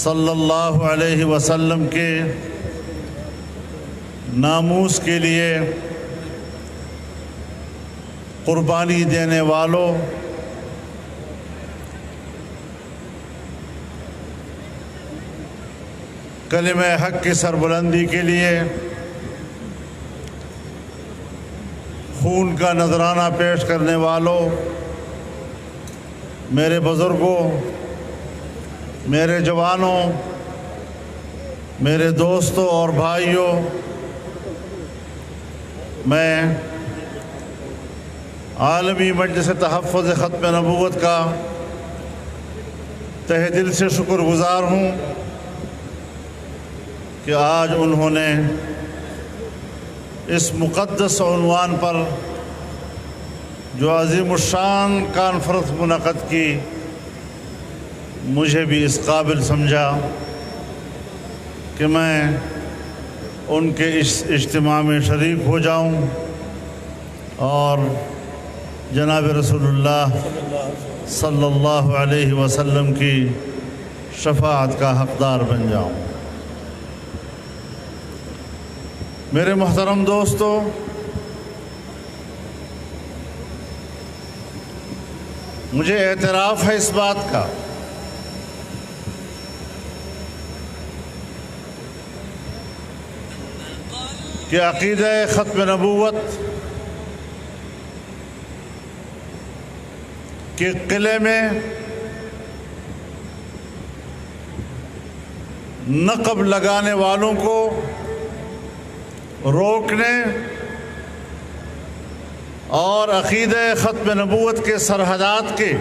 صلی اللہ علیہ وسلم کے ناموس کے لیے قربانی دینے والوں، کلمہ حق کی سربلندی کے لیے خون کا نذرانہ پیش کرنے والوں، میرے بزرگوں، میرے جوانوں، میرے دوستوں اور بھائیوں، میں عالمی مجلس تحفظ ختم نبوت کا تہ دل سے شکر گزار ہوں کہ آج انہوں نے اس مقدس عنوان پر جو عظیم الشان کانفرنس منعقد کی، مجھے بھی اس قابل سمجھا کہ میں ان کے اس اجتماع میں شریک ہو جاؤں اور جناب رسول اللہ صلی اللہ علیہ وسلم کی شفاعت کا حقدار بن جاؤں۔ میرے محترم دوستو، مجھے اعتراف ہے اس بات کا کہ عقیدہ ختم نبوت کے قلعے میں نقب لگانے والوں کو روکنے اور عقیدہ ختم نبوت کے سرحدات کے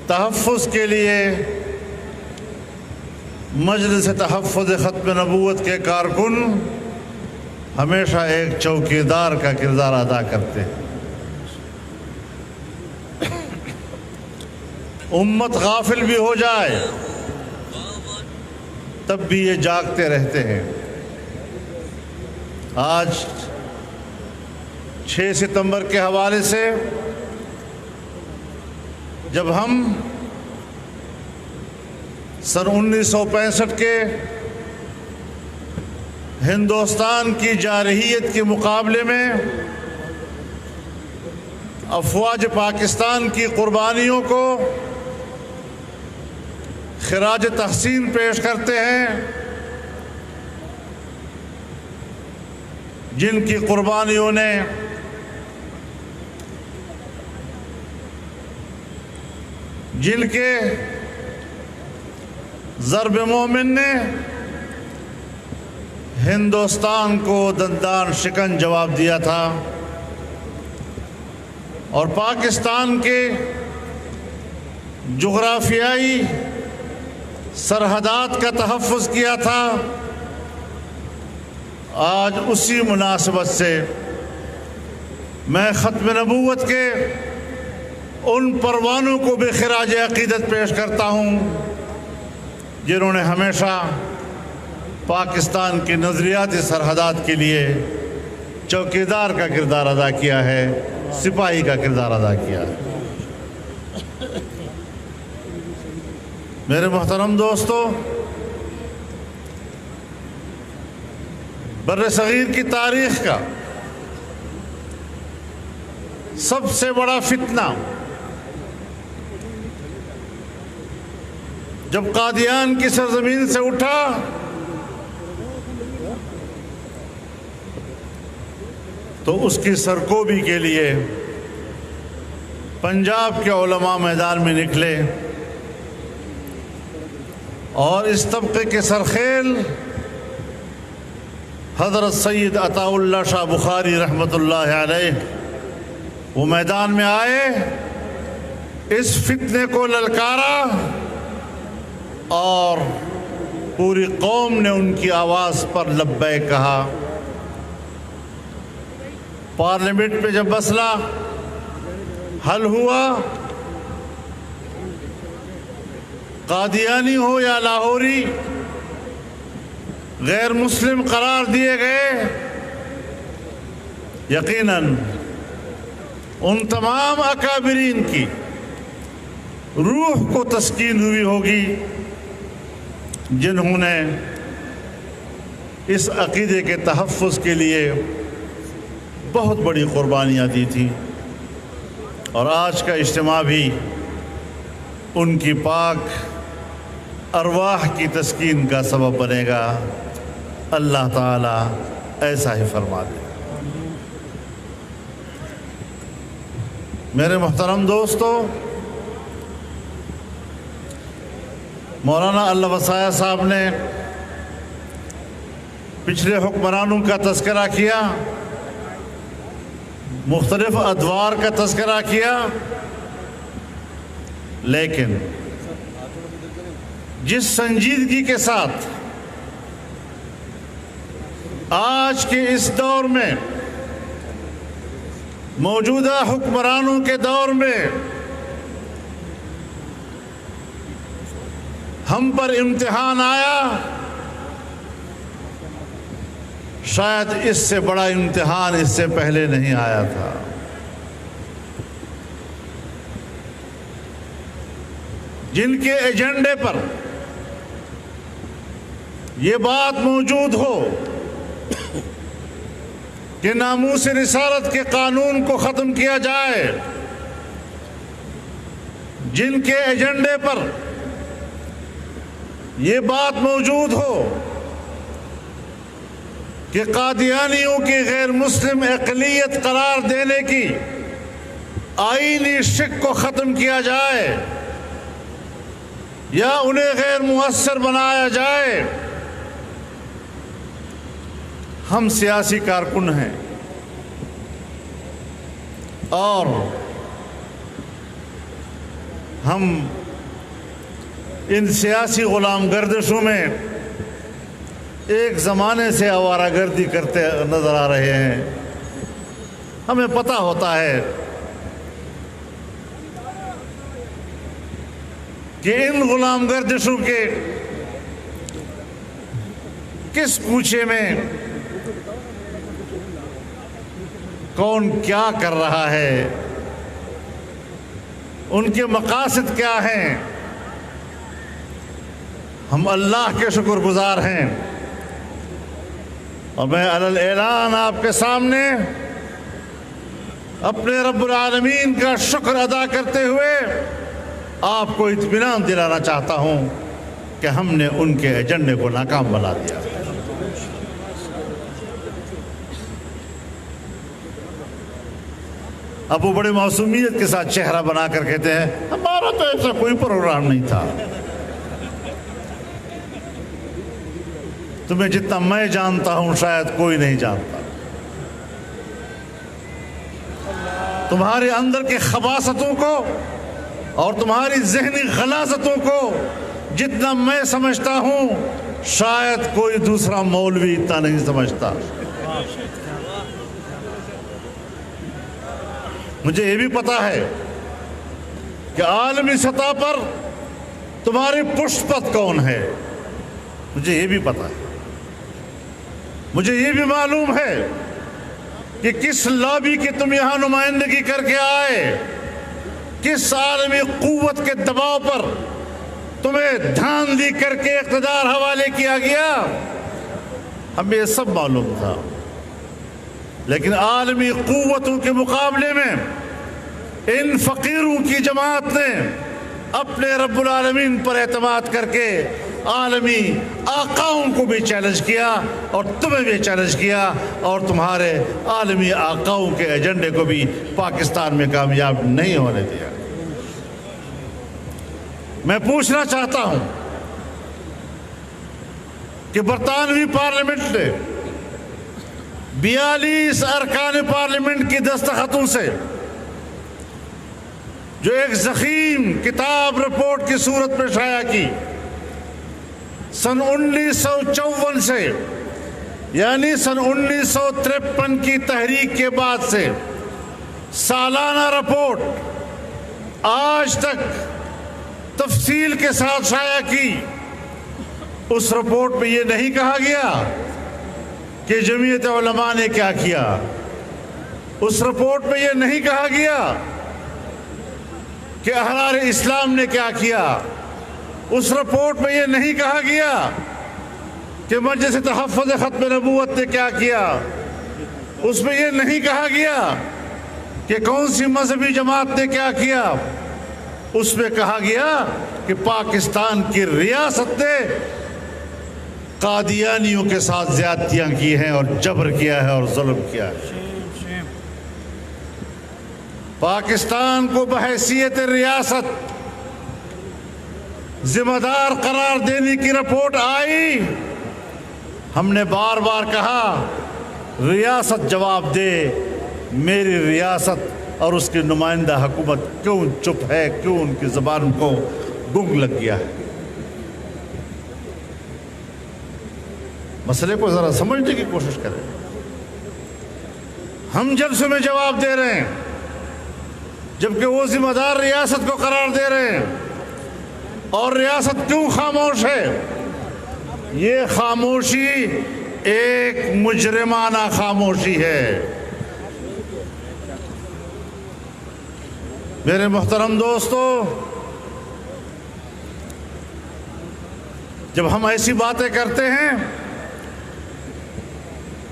تحفظ کے لیے مجلس تحفظ ختم نبوت کے کارکن ہمیشہ ایک چوکیدار کا کردار ادا کرتے ہیں۔ امت غافل بھی ہو جائے تب بھی یہ جاگتے رہتے ہیں۔ آج 6 ستمبر کے حوالے سے جب ہم سن 1965 کے ہندوستان کی جارحیت کے مقابلے میں افواج پاکستان کی قربانیوں کو خراج تحسین پیش کرتے ہیں، جن کی قربانیوں نے جن کے ضرب مومن نے ہندوستان کو دندان شکن جواب دیا تھا اور پاکستان کے جغرافیائی سرحدات کا تحفظ کیا تھا۔ آج اسی مناسبت سے میں ختم نبوت کے ان پروانوں کو بھی خراج عقیدت پیش کرتا ہوں جنہوں نے ہمیشہ پاکستان کی نظریاتی سرحدات کے لیے چوکیدار کا کردار ادا کیا ہے، سپاہی کا کردار ادا کیا ہے۔ میرے محترم دوستو، بر صغیر کی تاریخ کا سب سے بڑا فتنہ جب قادیان کی سرزمین سے اٹھا تو اس کی سرکوبی کے لیے پنجاب کے علماء میدان میں نکلے اور اس طبقے کے سرخیل حضرت سید عطا اللہ شاہ بخاری رحمۃ اللہ علیہ وہ میدان میں آئے، اس فتنے کو للکارا اور پوری قوم نے ان کی آواز پر لبیک کہا۔ پارلیمنٹ پہ جب مسئلہ حل ہوا، قادیانی ہو یا لاہوری غیر مسلم قرار دیے گئے، یقیناً ان تمام اکابرین کی روح کو تسکین ہوئی ہوگی جنہوں نے اس عقیدے کے تحفظ کے لیے بہت بڑی قربانیاں دی تھیں، اور آج کا اجتماع بھی ان کی پاک ارواح کی تسکین کا سبب بنے گا۔ اللہ تعالی ایسا ہی فرما دے۔ میرے محترم دوستو، مولانا اللہ وسایہ صاحب نے پچھلے حکمرانوں کا تذکرہ کیا، مختلف ادوار کا تذکرہ کیا، لیکن جس سنجیدگی کے ساتھ آج کے اس دور میں، موجودہ حکمرانوں کے دور میں ہم پر امتحان آیا، شاید اس سے بڑا امتحان اس سے پہلے نہیں آیا تھا۔ جن کے ایجنڈے پر یہ بات موجود ہو کہ ناموس رسالت کے قانون کو ختم کیا جائے، جن کے ایجنڈے پر یہ بات موجود ہو کہ قادیانیوں کی غیر مسلم اقلیت قرار دینے کی آئینی شک کو ختم کیا جائے یا انہیں غیر مؤثر بنایا جائے، ہم سیاسی کارکن ہیں اور ہم ان سیاسی غلام گردشوں میں ایک زمانے سے آوارہ گردی کرتے نظر آ رہے ہیں۔ ہمیں پتہ ہوتا ہے کہ ان غلام گردشوں کے کس کوچے میں کون کیا کر رہا ہے، ان کے مقاصد کیا ہیں۔ ہم اللہ کے شکر گزار ہیں، اور میں علی اعلان آپ کے سامنے اپنے رب العالمین کا شکر ادا کرتے ہوئے آپ کو اطمینان دلانا چاہتا ہوں کہ ہم نے ان کے ایجنڈے کو ناکام بنا دیا۔ اب وہ بڑے معصومیت کے ساتھ چہرہ بنا کر کہتے ہیں ہمارا تو ایسا کوئی پروگرام نہیں تھا۔ تمہیں جتنا میں جانتا ہوں شاید کوئی نہیں جانتا۔ تمہارے اندر کے خباثتوں کو اور تمہاری ذہنی غلاظتوں کو جتنا میں سمجھتا ہوں شاید کوئی دوسرا مولوی اتنا نہیں سمجھتا۔ مجھے یہ بھی پتا ہے کہ عالمی سطح پر تمہاری پشت پت کون ہے، مجھے یہ بھی پتا ہے۔ مجھے یہ بھی معلوم ہے کہ کس لابی کی تم یہاں نمائندگی کر کے آئے، کس عالمی قوت کے دباؤ پر تمہیں دھاندلی کر کے اقتدار حوالے کیا گیا، ہمیں یہ سب معلوم تھا۔ لیکن عالمی قوتوں کے مقابلے میں ان فقیروں کی جماعت نے اپنے رب العالمین پر اعتماد کر کے عالمی آقاؤں کو بھی چیلنج کیا اور تمہیں بھی چیلنج کیا، اور تمہارے عالمی آقاؤں کے ایجنڈے کو بھی پاکستان میں کامیاب نہیں ہونے دیا۔ میں پوچھنا چاہتا ہوں کہ برطانوی پارلیمنٹ نے 42 ارکان پارلیمنٹ کی دستخطوں سے جو ایک ضخیم کتاب رپورٹ کی صورت میں شائع کی، سن 1954 سے یعنی سن 1953 کی تحریک کے بعد سے سالانہ رپورٹ آج تک تفصیل کے ساتھ شائع کی۔ اس رپورٹ میں یہ نہیں کہا گیا کہ جمعیت علماء نے کیا کیا، اس رپورٹ میں یہ نہیں کہا گیا کہ احرار اسلام نے کیا کیا، اس رپورٹ میں یہ نہیں کہا گیا کہ مجلس تحفظ ختم نبوت نے کیا کیا، اس میں یہ نہیں کہا گیا کہ کون سی مذہبی جماعت نے کیا کیا، اس میں کہا گیا کہ پاکستان کی ریاست نے قادیانیوں کے ساتھ زیادتیاں کی ہیں اور جبر کیا ہے اور ظلم کیا ہے۔ پاکستان کو بحیثیت ریاست ذمہ دار قرار دینے کی رپورٹ آئی، ہم نے بار بار کہا ریاست جواب دے، میری ریاست اور اس کی نمائندہ حکومت کیوں چپ ہے، کیوں ان کی زبان کو گنگ لگ گیا ہے؟ مسئلے کو ذرا سمجھنے کی کوشش کریں۔ ہم جلسے میں جواب دے رہے ہیں جبکہ وہ ذمہ دار ریاست کو قرار دے رہے ہیں، اور ریاست کیوں خاموش ہے؟ یہ خاموشی ایک مجرمانہ خاموشی ہے۔ میرے محترم دوستو، جب ہم ایسی باتیں کرتے ہیں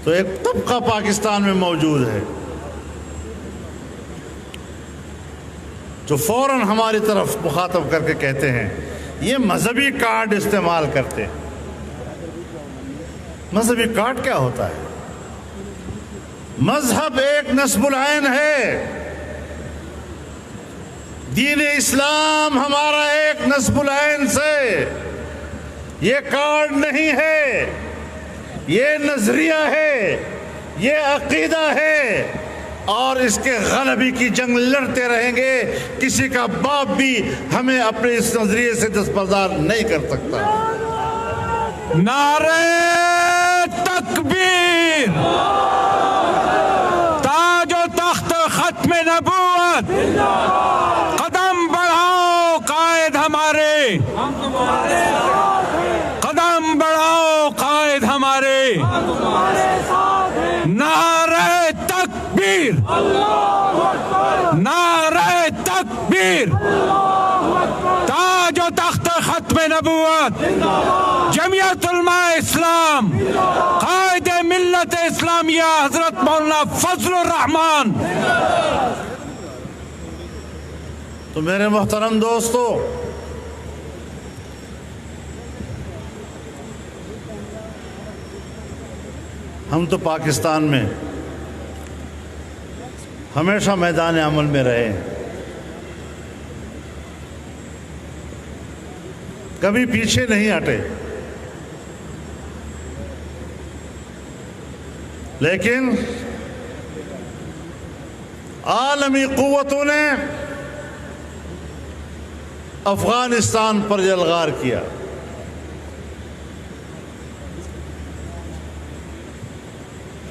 تو ایک طبقہ پاکستان میں موجود ہے جو فوراً ہماری طرف مخاطب کر کے کہتے ہیں یہ مذہبی کارڈ استعمال کرتے ہیں۔ مذہبی کارڈ کیا ہوتا ہے؟ مذہب ایک نسب العین ہے، دین اسلام ہمارا ایک نسب العین سے، یہ کارڈ نہیں ہے، یہ نظریہ ہے، یہ عقیدہ ہے، اور اس کے غلبی کی جنگ لڑتے رہیں گے۔ کسی کا باپ بھی ہمیں اپنے اس نظریے سے دستبردار نہیں کر سکتا۔ نعرہ تکبیر، تاج و تخت ختم نبوت، قدم بڑھاؤ قائد ہمارے، قدم بڑھاؤ قائد ہمارے، نعرہ تکبیر، نعرہ تکبیر، تاج و تخت ختم نبوت، جمعیت علماء اسلام، قائد ملت اسلامیہ حضرت مولانا فضل الرحمان۔ تو میرے محترم دوستو، ہم تو پاکستان میں ہمیشہ میدان عمل میں رہے ہیں، کبھی پیچھے نہیں ہٹے، لیکن عالمی قوتوں نے افغانستان پر یلغار کیا،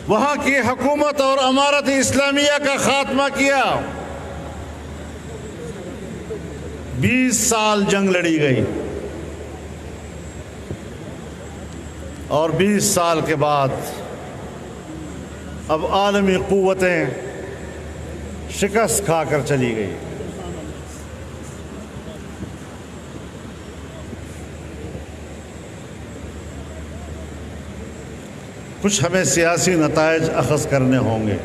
وہاں کی حکومت اور امارت اسلامیہ کا خاتمہ کیا۔ 20 سال جنگ لڑی گئی، اور 20 سال کے بعد اب عالمی قوتیں شکست کھا کر چلی گئی۔ کچھ ہمیں سیاسی نتائج اخذ کرنے ہوں گے۔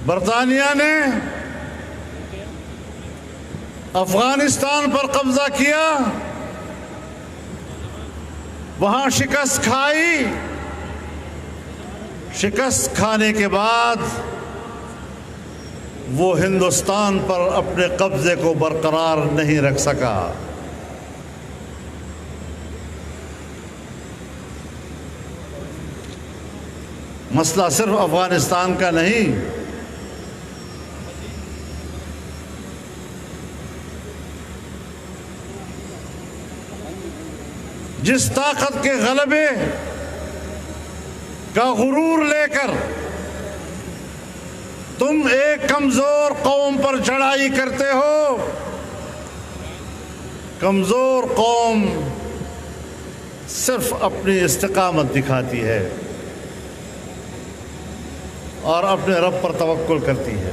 برطانیہ نے افغانستان پر قبضہ کیا، وہاں شکست کھائی، شکست کھانے کے بعد وہ ہندوستان پر اپنے قبضے کو برقرار نہیں رکھ سکا۔ مسئلہ صرف افغانستان کا نہیں، جس طاقت کے غلبے کا غرور لے کر تم ایک کمزور قوم پر چڑھائی کرتے ہو، کمزور قوم صرف اپنی استقامت دکھاتی ہے اور اپنے رب پر توکل کرتی ہے۔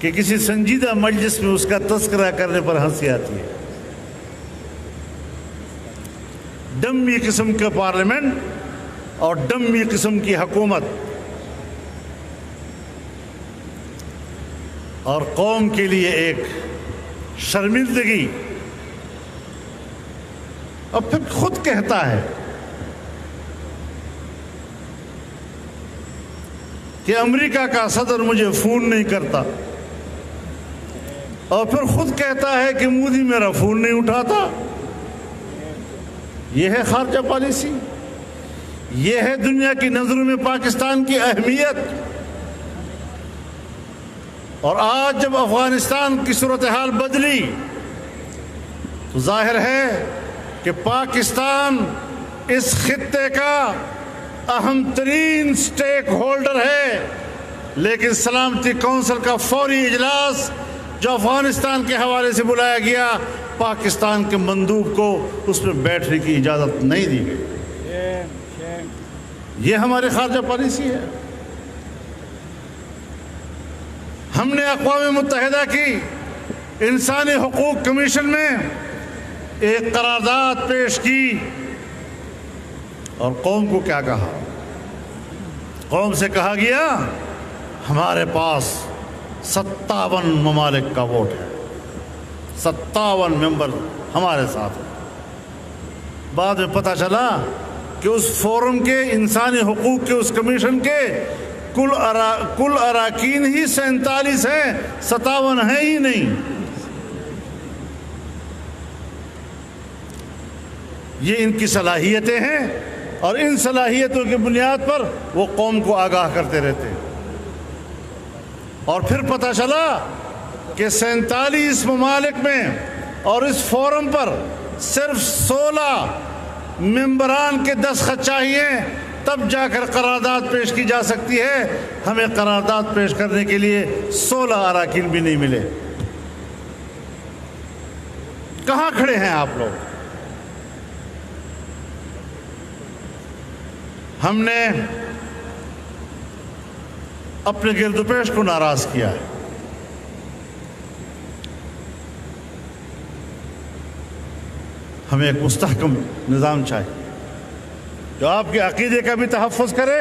کہ کسی سنجیدہ مجلس میں اس کا تذکرہ کرنے پر ہنسی آتی ہے۔ ڈمی قسم کا پارلیمنٹ اور ڈمی قسم کی حکومت، اور قوم کے لیے ایک شرمندگی۔ اور پھر خود کہتا ہے کہ امریکہ کا صدر مجھے فون نہیں کرتا، اور پھر خود کہتا ہے کہ مودی میرا فون نہیں اٹھاتا۔ یہ ہے خارجہ پالیسی، یہ ہے دنیا کی نظروں میں پاکستان کی اہمیت۔ اور آج جب افغانستان کی صورتحال بدلی تو ظاہر ہے کہ پاکستان اس خطے کا اہم ترین سٹیک ہولڈر ہے، لیکن سلامتی کونسل کا فوری اجلاس جو افغانستان کے حوالے سے بلایا گیا، پاکستان کے مندوب کو اس میں بیٹھنے کی اجازت نہیں دی گئی۔ یہ ہماری خارجہ پالیسی ہے۔ ہم نے اقوام متحدہ کی انسانی حقوق کمیشن میں ایک قرارداد پیش کی، اور قوم کو کیا کہا؟ قوم سے کہا گیا ہمارے پاس 57 ممالک کا ووٹ ہے، 57 ممبر ہمارے ساتھ ہیں۔ بعد میں پتہ چلا کہ اس فورم کے، انسانی حقوق کے اس کمیشن کے کل اراکین ہی 47 ہیں، 57 ہیں ہی نہیں۔ یہ ان کی صلاحیتیں ہیں، اور ان صلاحیتوں کی بنیاد پر وہ قوم کو آگاہ کرتے رہتے ہیں۔ اور پھر پتہ چلا کہ 47 ممالک میں اور اس فورم پر صرف 16 ممبران کے دستخط چاہیے، تب جا کر قرارداد پیش کی جا سکتی ہے۔ ہمیں قرارداد پیش کرنے کے لیے 16 اراکین بھی نہیں ملے۔ کہاں کھڑے ہیں آپ لوگ؟ ہم نے اپنے گرد و پیش کو ناراض کیا ہے۔ ہمیں ایک مستحکم نظام چاہیے جو آپ کے عقیدے کا بھی تحفظ کرے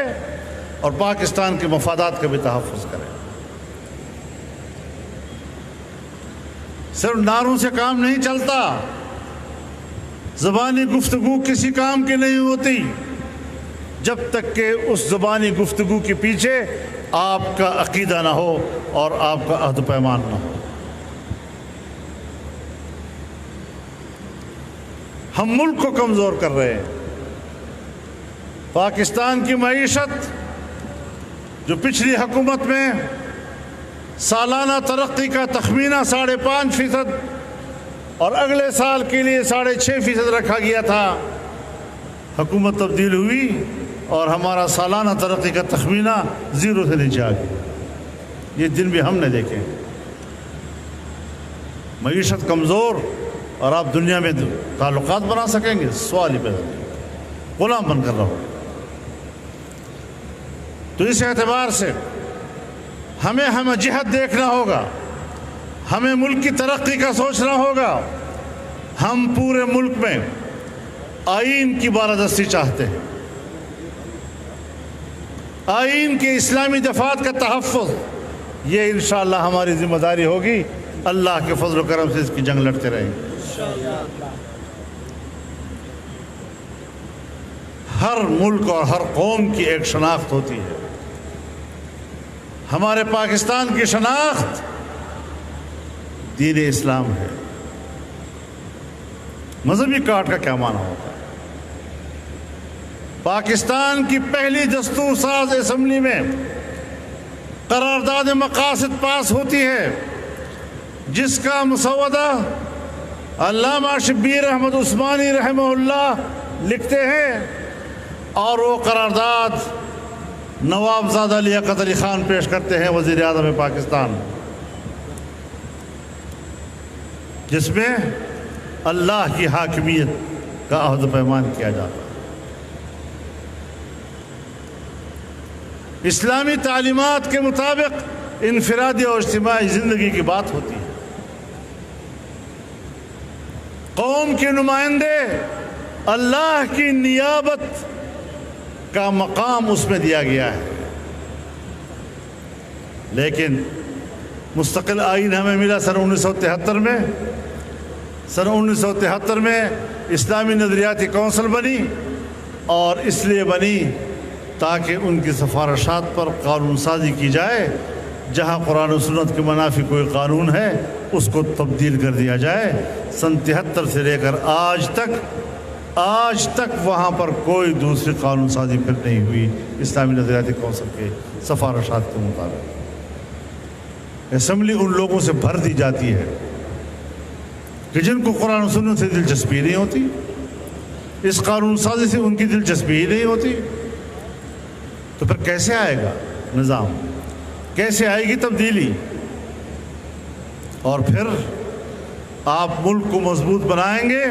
اور پاکستان کے مفادات کا بھی تحفظ کرے۔ صرف نعروں سے کام نہیں چلتا، زبانی گفتگو کسی کام کی نہیں ہوتی جب تک کہ اس زبانی گفتگو کے پیچھے آپ کا عقیدہ نہ ہو اور آپ کا عہد و پیمان نہ ہو۔ ہم ملک کو کمزور کر رہے ہیں۔ پاکستان کی معیشت جو پچھلی حکومت میں سالانہ ترقی کا تخمینہ 5.5% اور اگلے سال کے لیے 6.5% رکھا گیا تھا، حکومت تبدیل ہوئی اور ہمارا سالانہ ترقی کا تخمینہ 0 سے نیچے آ گیا۔ یہ دن بھی ہم نے دیکھے۔ معیشت کمزور اور آپ دنیا میں تعلقات بنا سکیں گے؟ سوال ہی پیدا نہیں، غلام بن کر رہو۔ تو اس اعتبار سے ہمیں جہت دیکھنا ہوگا، ہمیں ملک کی ترقی کا سوچنا ہوگا۔ ہم پورے ملک میں آئین کی بالادستی چاہتے ہیں، آئین کے اسلامی دفعات کا تحفظ، یہ انشاءاللہ ہماری ذمہ داری ہوگی۔ اللہ کے فضل و کرم سے اس کی جنگ لڑتے رہیں گے۔ ہر ملک اور ہر قوم کی ایک شناخت ہوتی ہے۔ ہمارے پاکستان کی شناخت دین اسلام ہے۔ مذہبی کارڈ کا کیا معنی ہوتا ہے؟ پاکستان کی پہلی دستور ساز اسمبلی میں قرارداد مقاصد پاس ہوتی ہے، جس کا مسودہ علامہ شبیر احمد عثمانی رحمہ اللہ لکھتے ہیں، اور وہ قرارداد نوابزادہ لیاقت علی خان پیش کرتے ہیں، وزیر اعظم پاکستان، جس میں اللہ کی حاکمیت کا عہد و پیمان کیا جاتا ہے۔ اسلامی تعلیمات کے مطابق انفرادی اور اجتماعی زندگی کی بات ہوتی ہے۔ قوم کے نمائندے اللہ کی نیابت کا مقام اس میں دیا گیا ہے، لیکن مستقل آئین ہمیں ملا سن 1973 میں۔ سن 1973 میں اسلامی نظریاتی کونسل بنی، اور اس لیے بنی تاکہ ان کی سفارشات پر قانون سازی کی جائے، جہاں قرآن و سنت کے منافی کوئی قانون ہے اس کو تبدیل کر دیا جائے۔ سن 73 سے لے کر آج تک وہاں پر کوئی دوسری قانون سازی پھر نہیں ہوئی اسلامی نظریاتی کونسل کے سفارشات کے مطابق۔ اسمبلی ان لوگوں سے بھر دی جاتی ہے کہ جن کو قرآن و سنت سے دلچسپی نہیں ہوتی، اس قانون سازی سے ان کی دلچسپی ہی نہیں ہوتی، تو پھر کیسے آئے گا نظام، کیسے آئے گی تبدیلی؟ اور پھر آپ ملک کو مضبوط بنائیں گے،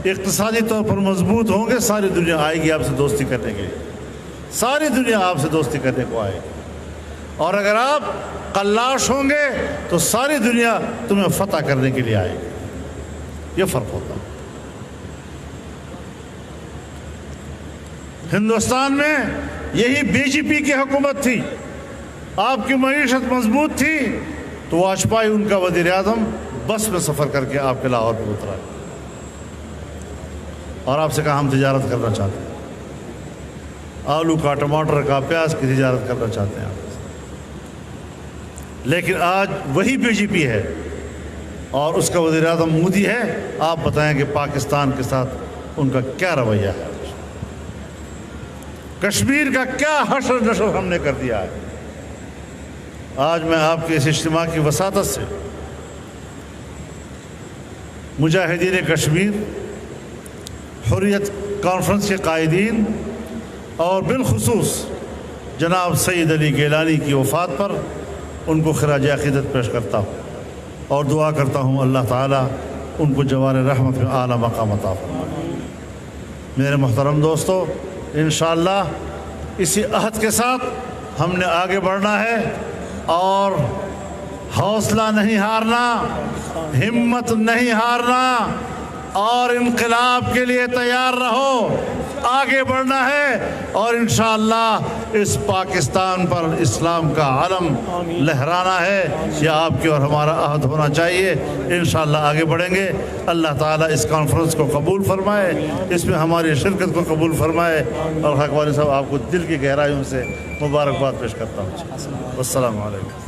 اقتصادی طور پر مضبوط ہوں گے، ساری دنیا آئے گی آپ سے دوستی کرنے کے لیے، ساری دنیا آپ سے دوستی کرنے کو آئے گی۔ اور اگر آپ قلاش ہوں گے تو ساری دنیا تمہیں فتح کرنے کے لیے آئے گی۔ یہ فرق ہوتا ہے۔ ہندوستان میں یہی بی جے پی کی حکومت تھی، آپ کی معیشت مضبوط تھی تو واجپئی ان کا وزیر اعظم بس میں سفر کر کے آپ کے لاہور میں اترا اور آپ سے کہا ہم تجارت کرنا چاہتے ہیں، آلو کا، ٹماٹر کا، پیاز کی تجارت کرنا چاہتے ہیں آپ۔ لیکن آج وہی بی جے پی ہے اور اس کا وزیر اعظم مودی ہے۔ آپ بتائیں کہ پاکستان کے ساتھ ان کا کیا رویہ ہے؟ کشمیر کا کیا حشر نشر ہم نے کر دیا ہے؟ آج میں آپ کے اس اجتماع کی وساطت سے مجاہدین کشمیر، حریت کانفرنس کے قائدین اور بالخصوص جناب سید علی گیلانی کی وفات پر ان کو خراج عقیدت پیش کرتا ہوں اور دعا کرتا ہوں اللہ تعالیٰ ان کو جوار رحمت میں اعلیٰ مقام عطا فرمائے۔ میرے محترم دوستو، انشاءاللہ اسی عہد کے ساتھ ہم نے آگے بڑھنا ہے اور حوصلہ نہیں ہارنا، ہمت نہیں ہارنا، اور انقلاب کے لیے تیار رہو۔ آگے بڑھنا ہے اور انشاءاللہ اس پاکستان پر اسلام کا علم لہرانا ہے۔ یہ آپ کی اور ہمارا عہد ہونا چاہیے۔ انشاءاللہ آگے بڑھیں گے۔ اللہ تعالیٰ اس کانفرنس کو قبول فرمائے، اس میں ہماری شرکت کو قبول فرمائے، اور حق والی صاحب آپ کو دل کی گہرائیوں سے مبارکباد پیش کرتا ہوں۔ السلام علیکم۔